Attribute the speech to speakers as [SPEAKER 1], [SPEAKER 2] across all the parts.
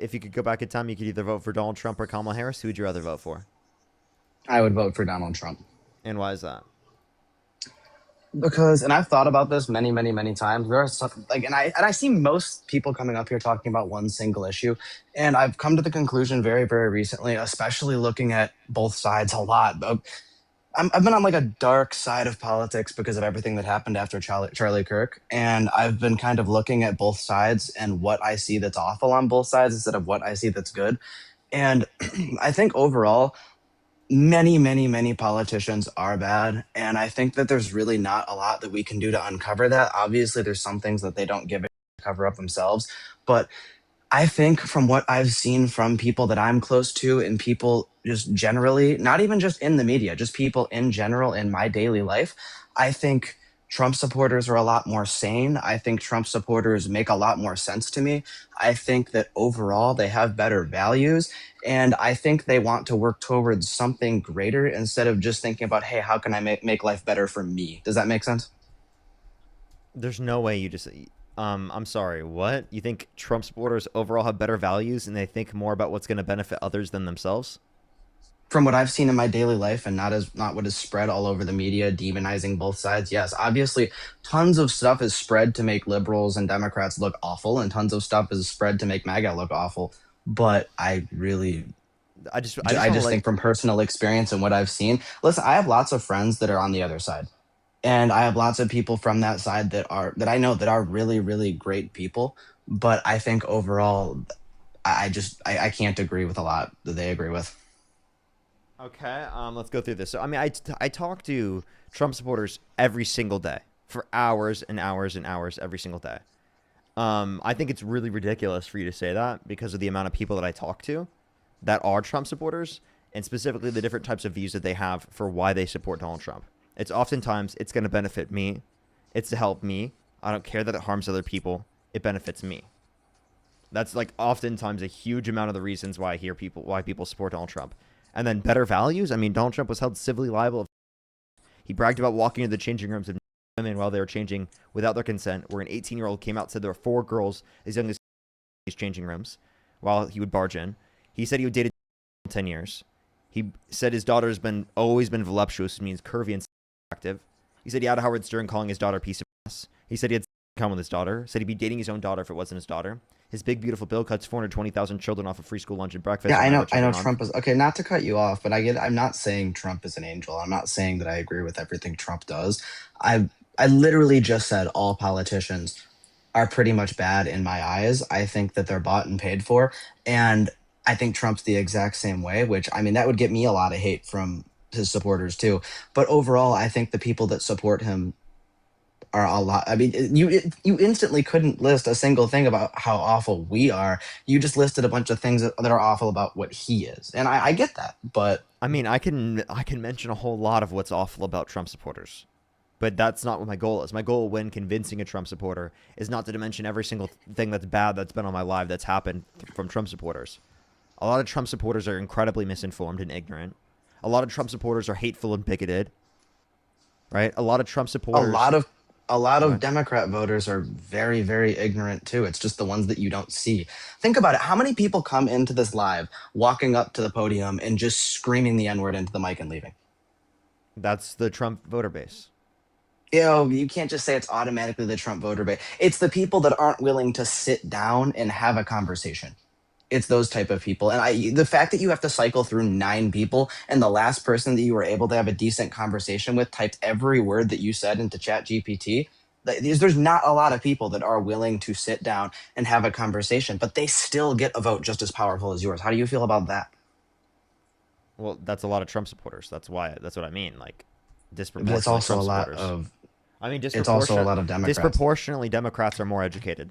[SPEAKER 1] if you could go back in time, you could either vote for Donald Trump or Kamala Harris. Who would you rather vote for?
[SPEAKER 2] I would vote for Donald Trump.
[SPEAKER 1] And why is that?
[SPEAKER 2] Because, and I've thought about this many, many, many times. There are some, like, and I see most people coming up here talking about one single issue, and I've come to the conclusion very, very recently, especially looking at both sides a lot. I've been on like a dark side of politics because of everything that happened after Charlie Kirk, and I've been kind of looking at both sides and what I see that's awful on both sides instead of what I see that's good. And I think overall, many, many, many politicians are bad. And I think that there's really not a lot that we can do to uncover that. Obviously, there's some things that they don't give a to cover up themselves. But I think from what I've seen from people that I'm close to and people just generally, not even just in the media, just people in general in my daily life, I think Trump supporters are a lot more sane. I think Trump supporters make a lot more sense to me. I think that overall they have better values. And I think they want to work towards something greater instead of just thinking about, hey, how can I make life better for me? Does that make sense?
[SPEAKER 1] There's no way you just. I'm sorry. What? You think Trump supporters overall have better values and they think more about what's going to benefit others than themselves?
[SPEAKER 2] From what I've seen in my daily life and not what is spread all over the media demonizing both sides. Yes, obviously tons of stuff is spread to make liberals and Democrats look awful and tons of stuff is spread to make MAGA look awful. But
[SPEAKER 1] I just
[SPEAKER 2] I
[SPEAKER 1] don't
[SPEAKER 2] just
[SPEAKER 1] like.
[SPEAKER 2] think from personal experience and what I've seen, listen, I have lots of friends that are on the other side. And I have lots of people from that side that I know that are really, really great people. But I think overall, I can't agree with a lot that they agree with.
[SPEAKER 1] Okay, let's go through this. So, I mean, I talk to Trump supporters every single day for hours and hours and hours every single day. I think it's really ridiculous for you to say that because of the amount of people that I talk to that are Trump supporters and specifically the different types of views that they have for why they support Donald Trump. It's oftentimes it's going to benefit me. It's to help me. I don't care that it harms other people. It benefits me. That's like oftentimes a huge amount of the reasons why I hear why people support Donald Trump. And then better values. I mean, Donald Trump was held civilly liable. He bragged about walking into the changing rooms of women while they were changing without their consent, where an 18-year-old came out and said there were 4 girls as young as these changing rooms while he would barge in. He said he would date 10 years. He said his daughter has always been voluptuous, which means curvy and attractive. He said he had Howard Stern calling his daughter a piece of ass. He said he had come with his daughter. Said he'd be dating his own daughter if it wasn't his daughter. His big beautiful bill cuts 420,000 children off of free school lunch and breakfast.
[SPEAKER 2] Yeah,
[SPEAKER 1] And
[SPEAKER 2] I know
[SPEAKER 1] children on.
[SPEAKER 2] Trump is okay, not to cut you off, but I'm not saying Trump is an angel. I'm not saying that I agree with everything Trump does. I literally just said all politicians are pretty much bad in my eyes. I think that they're bought and paid for. And I think Trump's the exact same way, which I mean, that would get me a lot of hate from his supporters too. But overall, I think the people that support him are a lot. I mean, you instantly couldn't list a single thing about how awful we are. You just listed a bunch of things that are awful about what he is. And I get that. But
[SPEAKER 1] I mean, I can mention a whole lot of what's awful about Trump supporters, but that's not what my goal is. My goal when convincing a Trump supporter is not to mention every single thing that's bad that's been on my life that's happened from Trump supporters. A lot of Trump supporters are incredibly misinformed and ignorant. A lot of Trump supporters are hateful and bigoted. Right? A lot of Trump
[SPEAKER 2] a
[SPEAKER 1] supporters.
[SPEAKER 2] lot of a lot
[SPEAKER 1] Go
[SPEAKER 2] of
[SPEAKER 1] ahead.
[SPEAKER 2] Democrat voters are very, very ignorant too. It's just the ones that you don't see. Think about it. How many people come into this live walking up to the podium and just screaming the N-word into the mic and leaving?
[SPEAKER 1] That's the Trump voter base.
[SPEAKER 2] You can't just say it's automatically the Trump voter base. It's the people that aren't willing to sit down and have a conversation. It's those type of people. And the fact that you have to cycle through 9 people and the last person that you were able to have a decent conversation with typed every word that you said into chat GPT. There's not a lot of people that are willing to sit down and have a conversation, but they still get a vote just as powerful as yours. How do you feel about that?
[SPEAKER 1] Well, that's a lot of Trump supporters. That's why. That's what I mean. Like
[SPEAKER 2] But it's
[SPEAKER 1] disproportionately
[SPEAKER 2] also a
[SPEAKER 1] Trump
[SPEAKER 2] lot
[SPEAKER 1] supporters.
[SPEAKER 2] of
[SPEAKER 1] I mean,
[SPEAKER 2] it's also a lot of Democrats.
[SPEAKER 1] disproportionately Democrats are more educated.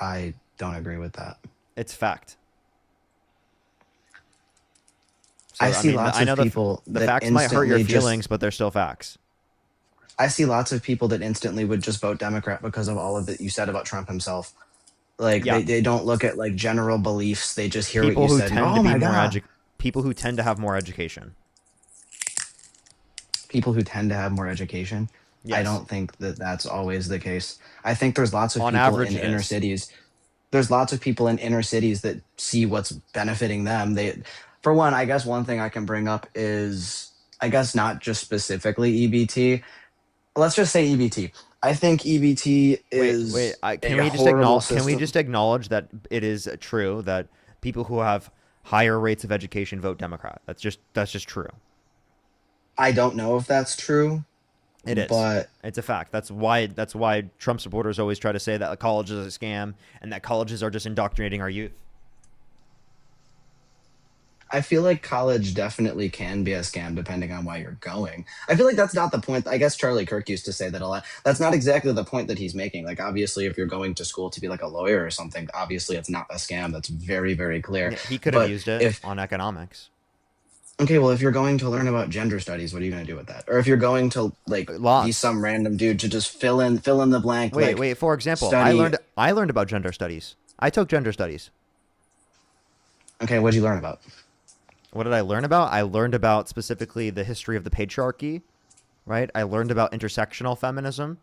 [SPEAKER 2] I don't agree with that.
[SPEAKER 1] It's fact.
[SPEAKER 2] I
[SPEAKER 1] So I
[SPEAKER 2] see
[SPEAKER 1] mean,
[SPEAKER 2] lots
[SPEAKER 1] I
[SPEAKER 2] of
[SPEAKER 1] know
[SPEAKER 2] people
[SPEAKER 1] the
[SPEAKER 2] that
[SPEAKER 1] facts might hurt your
[SPEAKER 2] instantly just
[SPEAKER 1] feelings, but they're still facts.
[SPEAKER 2] I see lots of people that instantly would just vote Democrat because of all of that you said about Trump himself. Like
[SPEAKER 1] Yeah,
[SPEAKER 2] they don't look at like general beliefs. They just hear what
[SPEAKER 1] people
[SPEAKER 2] you
[SPEAKER 1] who
[SPEAKER 2] said and go,
[SPEAKER 1] tend to
[SPEAKER 2] "Oh
[SPEAKER 1] be
[SPEAKER 2] my
[SPEAKER 1] more
[SPEAKER 2] god."
[SPEAKER 1] people who tend to have more education.
[SPEAKER 2] People who tend to have more education. I
[SPEAKER 1] Yes.
[SPEAKER 2] don't think that that's always the case. I think there's lots of
[SPEAKER 1] On
[SPEAKER 2] people
[SPEAKER 1] average,
[SPEAKER 2] in
[SPEAKER 1] it
[SPEAKER 2] inner
[SPEAKER 1] is.
[SPEAKER 2] cities. There's lots of people in inner cities that see what's benefiting them. For one, I guess one thing I can bring up is, I guess not just specifically EBT. Let's just say EBT. I think EBT
[SPEAKER 1] Wait.
[SPEAKER 2] is a horrible
[SPEAKER 1] Can we
[SPEAKER 2] system.
[SPEAKER 1] just acknowledge that it is true that people who have higher rates of education vote Democrat? That's just true.
[SPEAKER 2] I don't know if that's true,
[SPEAKER 1] It is.
[SPEAKER 2] but
[SPEAKER 1] It's a fact. That's why Trump supporters always try to say that college is a scam and that colleges are just indoctrinating our youth.
[SPEAKER 2] I feel like college definitely can be a scam depending on why you're going. I feel like that's not the point. I guess Charlie Kirk used to say that a lot. That's not exactly the point that he's making. Like, obviously, if you're going to school to be like a lawyer or something, obviously it's not a scam. That's very, very clear.
[SPEAKER 1] Yeah, he could have
[SPEAKER 2] But
[SPEAKER 1] used it
[SPEAKER 2] if,
[SPEAKER 1] on economics.
[SPEAKER 2] okay, well, if you're going to learn about gender studies, what are you going to do with that? Or if you're going to like be
[SPEAKER 1] Lots.
[SPEAKER 2] some random dude to just fill in the blank, like
[SPEAKER 1] Wait. For example,
[SPEAKER 2] study.
[SPEAKER 1] I learned about gender studies. I took gender studies.
[SPEAKER 2] Okay, what'd you learn about?
[SPEAKER 1] What did I learn about? I learned about specifically the history of the patriarchy, right? I learned about intersectional feminism.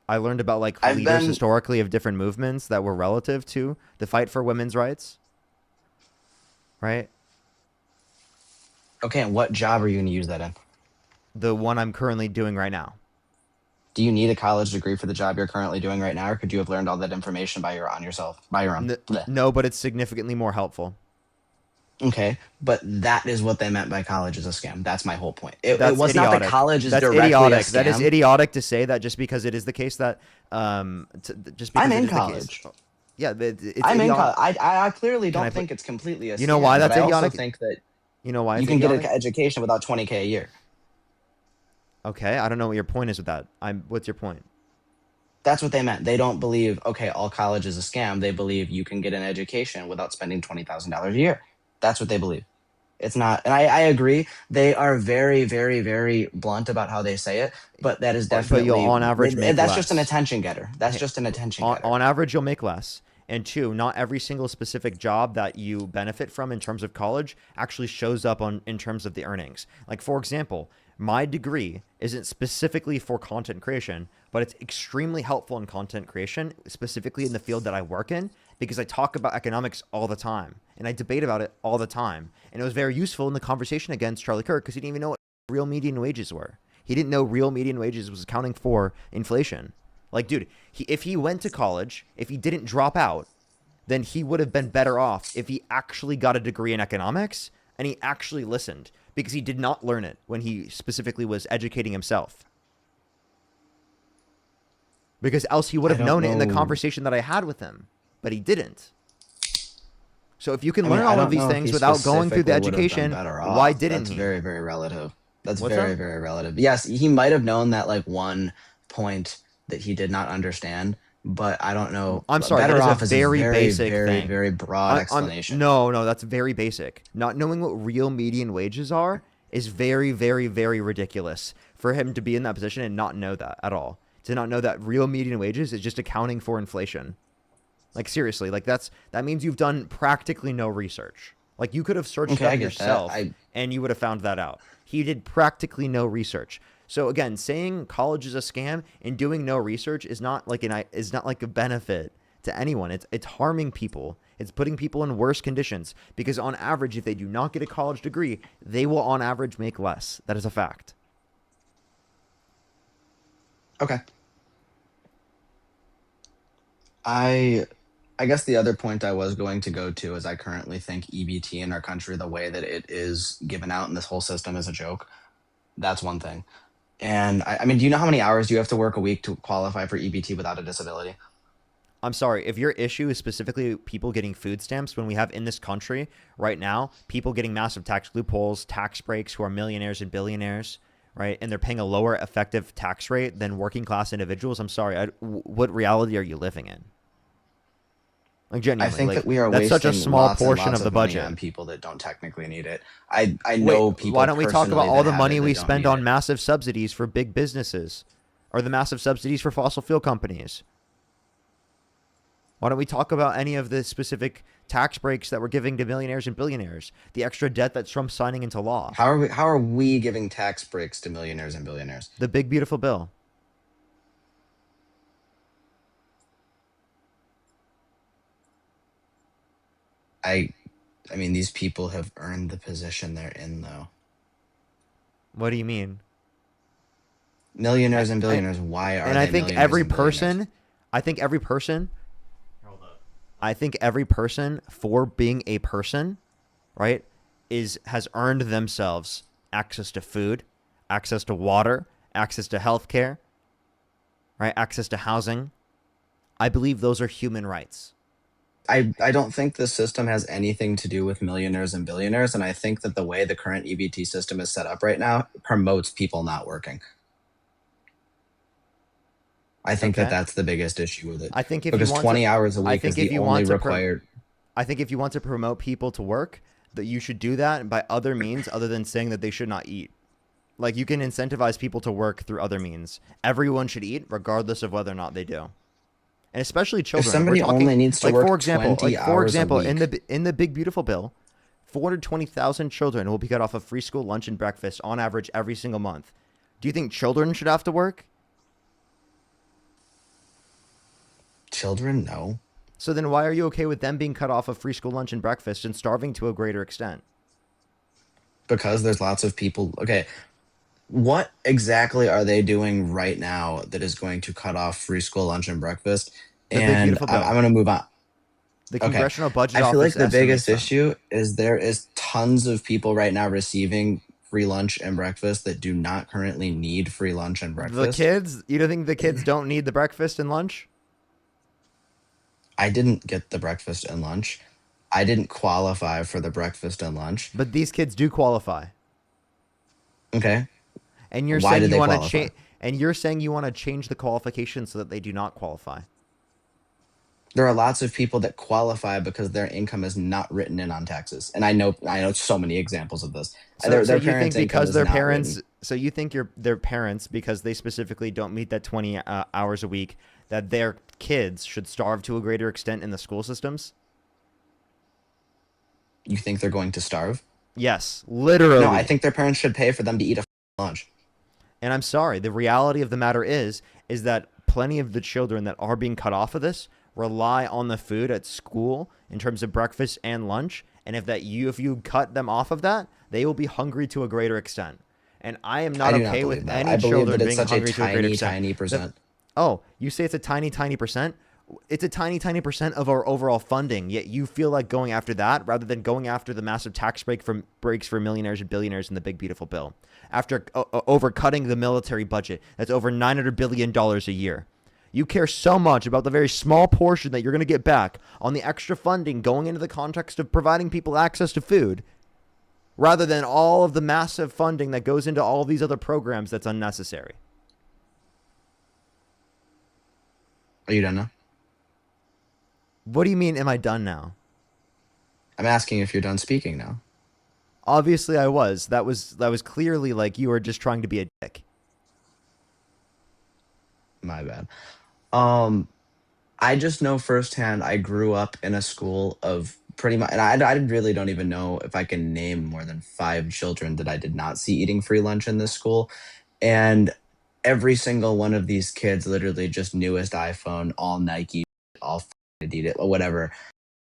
[SPEAKER 1] I learned about like
[SPEAKER 2] I've
[SPEAKER 1] leaders
[SPEAKER 2] been
[SPEAKER 1] historically of different movements that were relative to the fight for women's rights, right?
[SPEAKER 2] okay. And what job are you going to use that in?
[SPEAKER 1] The one I'm currently doing right now.
[SPEAKER 2] Do you need a college degree for the job you're currently doing right now, or could you have learned all that information by your own? Bleh.
[SPEAKER 1] No, but it's significantly more helpful.
[SPEAKER 2] Okay, but that is what they meant by college is a scam. That's my whole point. It
[SPEAKER 1] That's
[SPEAKER 2] was not that
[SPEAKER 1] idiotic.
[SPEAKER 2] college is
[SPEAKER 1] That's
[SPEAKER 2] directly a
[SPEAKER 1] idiotic. That is
[SPEAKER 2] scam.
[SPEAKER 1] idiotic to say that just because it is the case that just
[SPEAKER 2] I'm
[SPEAKER 1] because it
[SPEAKER 2] in
[SPEAKER 1] is the case.
[SPEAKER 2] college.
[SPEAKER 1] Yeah, it's
[SPEAKER 2] I'm in
[SPEAKER 1] idiotic.
[SPEAKER 2] college. I clearly
[SPEAKER 1] Can I
[SPEAKER 2] don't
[SPEAKER 1] put?
[SPEAKER 2] think it's completely a
[SPEAKER 1] You know why
[SPEAKER 2] scam, but
[SPEAKER 1] that's
[SPEAKER 2] I also
[SPEAKER 1] idiotic?
[SPEAKER 2] think that
[SPEAKER 1] You know why
[SPEAKER 2] you
[SPEAKER 1] it's
[SPEAKER 2] can get an
[SPEAKER 1] idiotic?
[SPEAKER 2] education without 20K a year.
[SPEAKER 1] Okay, I don't know what your point is with that. What's your point?
[SPEAKER 2] That's what they meant. They don't believe, okay, all college is a scam. They believe you can get an education without spending $20,000 a year. That's what they believe. It's not, and I agree. They are very, very, very blunt about how they say it, but that is
[SPEAKER 1] But you'll
[SPEAKER 2] definitely,
[SPEAKER 1] on average make
[SPEAKER 2] that's just an
[SPEAKER 1] less.
[SPEAKER 2] attention getter. That's just an attention getter.
[SPEAKER 1] On average, you'll make less. And two, not every single specific job that you benefit from in terms of college actually shows up on in terms of the earnings. Like for example, my degree isn't specifically for content creation, but it's extremely helpful in content creation, specifically in the field that I work in, because I talk about economics all the time and I debate about it all the time. And it was very useful in the conversation against Charlie Kirk because he didn't even know what real median wages were. He didn't know real median wages was accounting for inflation. Like, dude, if he went to college, if he didn't drop out, then he would have been better off if he actually got a degree in economics and he actually listened because he did not learn it when he specifically was educating himself. Because else he would
[SPEAKER 2] I
[SPEAKER 1] have
[SPEAKER 2] don't
[SPEAKER 1] known it in the
[SPEAKER 2] know.
[SPEAKER 1] conversation that I had with him, but he didn't. So if you can
[SPEAKER 2] I mean,
[SPEAKER 1] learn
[SPEAKER 2] I
[SPEAKER 1] all of
[SPEAKER 2] don't
[SPEAKER 1] these
[SPEAKER 2] know if he
[SPEAKER 1] things without going through the
[SPEAKER 2] specifically would have been
[SPEAKER 1] education,
[SPEAKER 2] better
[SPEAKER 1] why
[SPEAKER 2] off.
[SPEAKER 1] didn't
[SPEAKER 2] That's
[SPEAKER 1] he?
[SPEAKER 2] very, very relative. That's
[SPEAKER 1] What's
[SPEAKER 2] very,
[SPEAKER 1] that?
[SPEAKER 2] very relative. Yes, he might have known that like one point that he did not understand, but I don't know.
[SPEAKER 1] I'm sorry, that
[SPEAKER 2] Better
[SPEAKER 1] is a
[SPEAKER 2] off is a
[SPEAKER 1] very
[SPEAKER 2] very,
[SPEAKER 1] basic
[SPEAKER 2] very,
[SPEAKER 1] thing.
[SPEAKER 2] very broad
[SPEAKER 1] I'm
[SPEAKER 2] explanation.
[SPEAKER 1] no, that's very basic. Not knowing what real median wages are is very, very, very ridiculous for him to be in that position and not know that at all. To not know that real median wages is just accounting for inflation. Like seriously, like that means you've done practically no research. Like you could have searched it
[SPEAKER 2] Okay, I
[SPEAKER 1] up
[SPEAKER 2] get that.
[SPEAKER 1] yourself and you would have found that out. He did practically no research. So again, saying college is a scam and doing no research is not like a benefit to anyone. It's harming people. It's putting people in worse conditions because on average, if they do not get a college degree, they will on average make less. That is a fact.
[SPEAKER 2] Okay. I I guess the other point I was going to go to is I currently think EBT in our country, the way that it is given out in this whole system, is a joke. That's one thing. And I mean, do you know how many hours you have to work a week to qualify for EBT without a disability?
[SPEAKER 1] I'm sorry, if your issue is specifically people getting food stamps, when we have in this country right now, people getting massive tax loopholes, tax breaks who are millionaires and billionaires, right? And they're paying a lower effective tax rate than working class individuals. I'm sorry, what reality are you living in? Like
[SPEAKER 2] I
[SPEAKER 1] genuinely,
[SPEAKER 2] think
[SPEAKER 1] like
[SPEAKER 2] that we are
[SPEAKER 1] that's such a
[SPEAKER 2] wasting
[SPEAKER 1] small
[SPEAKER 2] lots and
[SPEAKER 1] portion
[SPEAKER 2] lots
[SPEAKER 1] of the
[SPEAKER 2] of money
[SPEAKER 1] budget.
[SPEAKER 2] on people that don't technically need it. I
[SPEAKER 1] Wait,
[SPEAKER 2] know
[SPEAKER 1] why
[SPEAKER 2] people
[SPEAKER 1] don't we talk about
[SPEAKER 2] personally
[SPEAKER 1] all
[SPEAKER 2] that
[SPEAKER 1] the
[SPEAKER 2] have
[SPEAKER 1] money
[SPEAKER 2] it
[SPEAKER 1] we
[SPEAKER 2] that don't
[SPEAKER 1] spend
[SPEAKER 2] need
[SPEAKER 1] on
[SPEAKER 2] it.
[SPEAKER 1] massive subsidies for big businesses or the massive subsidies for fossil fuel companies? Why don't we talk about any of the specific tax breaks that we're giving to millionaires and billionaires? The extra debt that Trump's signing into law.
[SPEAKER 2] How are we giving tax breaks to millionaires and billionaires?
[SPEAKER 1] The big beautiful bill.
[SPEAKER 2] I I mean, these people have earned the position they're in, though.
[SPEAKER 1] What do you mean? I,
[SPEAKER 2] Millionaires and
[SPEAKER 1] I
[SPEAKER 2] billionaires, why are
[SPEAKER 1] and I
[SPEAKER 2] they
[SPEAKER 1] think
[SPEAKER 2] millionaires
[SPEAKER 1] every
[SPEAKER 2] and billionaires?
[SPEAKER 1] person, I think every person, I think every person for being a person, right, has earned themselves access to food, access to water, access to healthcare, right, access to housing. I believe those are human rights.
[SPEAKER 2] I don't think the system has anything to do with millionaires and billionaires, and I think that the way the current EBT system is set up right now promotes people not working. I think that
[SPEAKER 1] Okay.
[SPEAKER 2] that's the biggest issue with it
[SPEAKER 1] I think if you
[SPEAKER 2] because
[SPEAKER 1] want to,
[SPEAKER 2] 20 hours a
[SPEAKER 1] I
[SPEAKER 2] week is
[SPEAKER 1] think if
[SPEAKER 2] the
[SPEAKER 1] you
[SPEAKER 2] only
[SPEAKER 1] want to,
[SPEAKER 2] required.
[SPEAKER 1] I think if you want to promote people to work, that you should do that by other means other than saying that they should not eat. Like you can incentivize people to work through other means. Everyone should eat regardless of whether or not they do. And especially
[SPEAKER 2] If
[SPEAKER 1] children. We're
[SPEAKER 2] somebody
[SPEAKER 1] talking
[SPEAKER 2] only needs to work 20
[SPEAKER 1] like for
[SPEAKER 2] hours a
[SPEAKER 1] example, in
[SPEAKER 2] week,
[SPEAKER 1] the big beautiful bill, 420,000 children will be cut off of free school lunch and breakfast on average every single month. Do you think children should have to work?
[SPEAKER 2] children, no.
[SPEAKER 1] So then why are you okay with them being cut off of free school lunch and breakfast and starving to a greater extent?
[SPEAKER 2] Because there's lots of people. Okay, what exactly are they doing right now that is going to cut off free school lunch and breakfast?
[SPEAKER 1] The big
[SPEAKER 2] And
[SPEAKER 1] beautiful
[SPEAKER 2] I'm
[SPEAKER 1] bill.
[SPEAKER 2] going to move on.
[SPEAKER 1] The
[SPEAKER 2] Okay.
[SPEAKER 1] Congressional Budget
[SPEAKER 2] I feel like
[SPEAKER 1] Office
[SPEAKER 2] the
[SPEAKER 1] estimates
[SPEAKER 2] biggest
[SPEAKER 1] them.
[SPEAKER 2] issue is there is tons of people right now receiving free lunch and breakfast that do not currently need free lunch and
[SPEAKER 1] The
[SPEAKER 2] breakfast.
[SPEAKER 1] kids, you don't think the kids don't need the breakfast and lunch?
[SPEAKER 2] I didn't get the breakfast and lunch. I didn't qualify for the breakfast and lunch.
[SPEAKER 1] But these kids do qualify.
[SPEAKER 2] Okay.
[SPEAKER 1] And you're
[SPEAKER 2] Why
[SPEAKER 1] saying
[SPEAKER 2] did
[SPEAKER 1] you
[SPEAKER 2] they
[SPEAKER 1] want to
[SPEAKER 2] qualify?
[SPEAKER 1] change and you're saying you want to change the qualifications so that they do not qualify.
[SPEAKER 2] There are lots of people that qualify because their income is not written in on taxes. And I know so many examples of this.
[SPEAKER 1] So
[SPEAKER 2] Their
[SPEAKER 1] you think
[SPEAKER 2] parents' income
[SPEAKER 1] because
[SPEAKER 2] is
[SPEAKER 1] their
[SPEAKER 2] not written.
[SPEAKER 1] parents, so you think their parents, because they specifically don't meet that 20 hours a week, that their kids should starve to a greater extent in the school systems?
[SPEAKER 2] You think they're going to starve?
[SPEAKER 1] Yes,
[SPEAKER 2] No, I
[SPEAKER 1] literally.
[SPEAKER 2] think their parents should pay for them to eat a lunch.
[SPEAKER 1] And I'm sorry, the reality of the matter is that plenty of the children that are being cut off of this rely on the food at school in terms of breakfast and lunch. And if you cut them off of that, they will be hungry to a greater extent. And I am
[SPEAKER 2] I
[SPEAKER 1] not
[SPEAKER 2] do not
[SPEAKER 1] okay
[SPEAKER 2] believe
[SPEAKER 1] with
[SPEAKER 2] that.
[SPEAKER 1] any
[SPEAKER 2] I believe
[SPEAKER 1] children
[SPEAKER 2] that it's
[SPEAKER 1] being
[SPEAKER 2] such a
[SPEAKER 1] hungry to a greater
[SPEAKER 2] tiny,
[SPEAKER 1] extent.
[SPEAKER 2] tiny
[SPEAKER 1] The,
[SPEAKER 2] percent.
[SPEAKER 1] oh, you say it's a tiny, tiny percent? It's a tiny, tiny percent of our overall funding. Yet you feel like going after that rather than going after the massive tax breaks for millionaires and billionaires in the big beautiful bill. After overcutting the military budget, that's over $900 billion a year. You care so much about the very small portion that you're going to get back on the extra funding going into the context of providing people access to food, rather than all of the massive funding that goes into all of these other programs that's unnecessary.
[SPEAKER 2] Are you done now?
[SPEAKER 1] What do you mean, am I done now?
[SPEAKER 2] I'm asking if you're done speaking now.
[SPEAKER 1] Obviously I was. That was clearly like you were just trying to be a dick.
[SPEAKER 2] My bad. Um, I just know firsthand. I grew up in a school of pretty much, and I really don't even know if I can name more than five children that I did not see eating free lunch in this school. And every single one of these kids, literally just newest iPhone, all Nike, all Adidas, or whatever,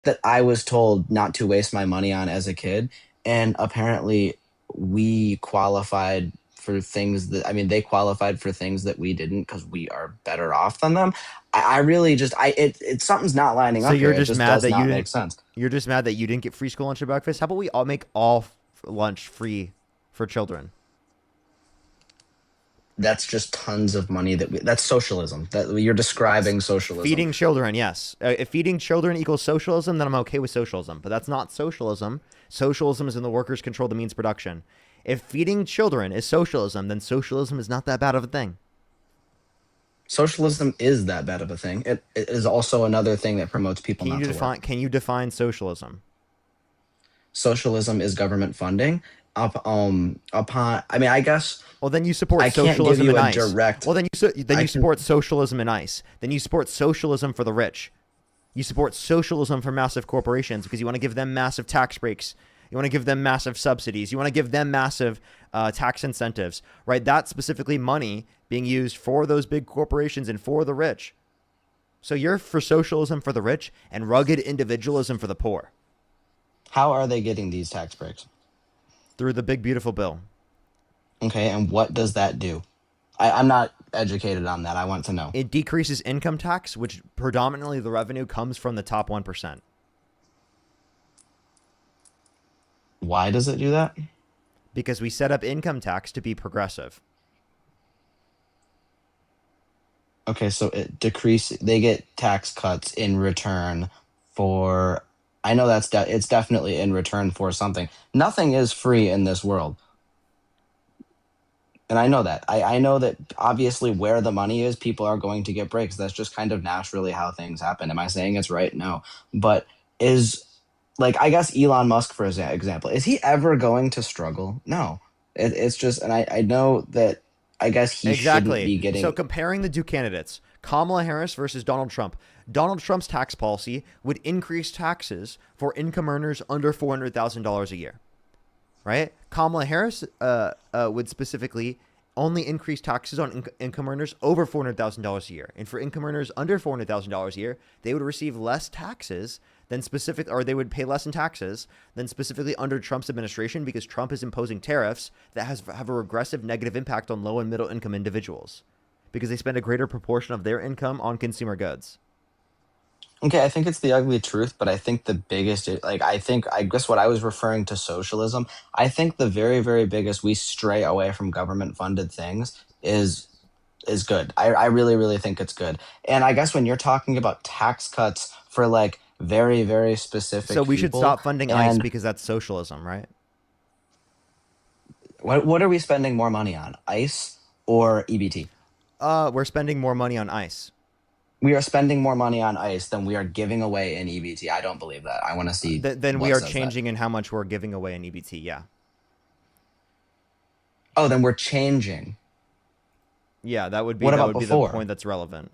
[SPEAKER 2] that I was told not to waste my money on as a kid. And apparently, we qualified for things that, I mean, they qualified for things that we didn't because we are better off than them. I really just, something's not lining
[SPEAKER 1] So
[SPEAKER 2] up here.
[SPEAKER 1] you're
[SPEAKER 2] It
[SPEAKER 1] just
[SPEAKER 2] just
[SPEAKER 1] mad
[SPEAKER 2] does
[SPEAKER 1] that you
[SPEAKER 2] not make
[SPEAKER 1] didn't
[SPEAKER 2] sense.
[SPEAKER 1] you're just mad that you didn't get free school lunch or breakfast? How about we all make all lunch free for children?
[SPEAKER 2] That's just tons of money that's socialism. That you're describing socialism.
[SPEAKER 1] Feeding children, yes. If feeding children equals socialism, then I'm okay with socialism. But that's not socialism. Socialism is when the workers control the means of production. If feeding children is socialism, then socialism is not that bad of a thing.
[SPEAKER 2] Socialism is that bad of a thing. It is also another thing that promotes people not to work.
[SPEAKER 1] Can you define socialism?
[SPEAKER 2] Socialism is government funding upon, I mean, I guess
[SPEAKER 1] Well, then you support
[SPEAKER 2] I can't give
[SPEAKER 1] socialism
[SPEAKER 2] you
[SPEAKER 1] in
[SPEAKER 2] a
[SPEAKER 1] ICE.
[SPEAKER 2] direct.
[SPEAKER 1] Well, then you
[SPEAKER 2] I
[SPEAKER 1] you
[SPEAKER 2] can
[SPEAKER 1] support socialism in ICE. Then you support socialism for the rich. You support socialism for massive corporations because you want to give them massive tax breaks. You want to give them massive subsidies. You want to give them massive tax incentives, right? That's specifically money being used for those big corporations and for the rich. So you're for socialism for the rich and rugged individualism for the poor
[SPEAKER 2] How are they getting these tax breaks?
[SPEAKER 1] through the big, beautiful bill.
[SPEAKER 2] Okay, and what does that do? I'm not educated on that. I want to know.
[SPEAKER 1] It decreases income tax, which predominantly the revenue comes from the top 1%.
[SPEAKER 2] Why does it do that?
[SPEAKER 1] Because we set up income tax to be progressive.
[SPEAKER 2] Okay, so they get tax cuts in return for, I know it's definitely in return for something. Nothing is free in this world. And I know that. I know that obviously where the money is, people are going to get breaks. That's just kind of naturally how things happen. Am I saying it's right? No. But is, like, I guess Elon Musk, for example, is he ever going to struggle? No. It's just, and I know that I guess he shouldn't
[SPEAKER 1] Exactly.
[SPEAKER 2] be
[SPEAKER 1] So
[SPEAKER 2] getting.
[SPEAKER 1] comparing the two candidates, Kamala Harris versus Donald Trump. Donald Trump's tax policy would increase taxes for income earners under $400,000 a year, right? Kamala Harris would specifically only increase taxes on income earners over $400,000 a year. And for income earners under $400,000 a year, they would receive less taxes than specific, or they would pay less in taxes than specifically under Trump's administration, because Trump is imposing tariffs that have a regressive negative impact on low and middle income individuals because they spend a greater proportion of their income on consumer goods.
[SPEAKER 2] Okay, I think it's the ugly truth, but I think the biggest, like, I guess what I was referring to socialism, I think the very, very biggest we stray away from government funded things is good. I really, really think it's good. And I guess when you're talking about tax cuts for like very, very
[SPEAKER 1] So
[SPEAKER 2] specific
[SPEAKER 1] we should
[SPEAKER 2] people,
[SPEAKER 1] stop funding ICE
[SPEAKER 2] and
[SPEAKER 1] because that's socialism, right?
[SPEAKER 2] what are we spending more money on, ICE or EBT?
[SPEAKER 1] We're spending more money on ICE.
[SPEAKER 2] We are spending more money on ICE than we are giving away in EBT. I don't believe that. I want to see
[SPEAKER 1] Then we
[SPEAKER 2] what
[SPEAKER 1] are
[SPEAKER 2] says that.
[SPEAKER 1] changing in how much we're giving away in EBT. Yeah.
[SPEAKER 2] Oh, then we're changing.
[SPEAKER 1] Yeah, that would be
[SPEAKER 2] What about
[SPEAKER 1] the
[SPEAKER 2] before?
[SPEAKER 1] point that's relevant.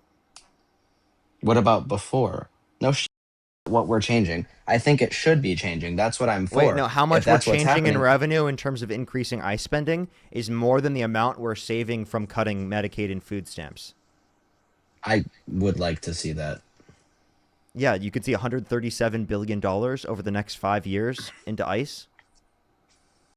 [SPEAKER 2] What about before? No, what we're changing. I think it should be changing. That's what I'm
[SPEAKER 1] Wait,
[SPEAKER 2] for.
[SPEAKER 1] no, how
[SPEAKER 2] If
[SPEAKER 1] much we're
[SPEAKER 2] that's what's
[SPEAKER 1] changing in
[SPEAKER 2] happening,
[SPEAKER 1] revenue in terms of increasing ICE spending is more than the amount we're saving from cutting Medicaid and food stamps.
[SPEAKER 2] I would like to see that.
[SPEAKER 1] Yeah, you could see $137 billion over the next 5 years into ICE.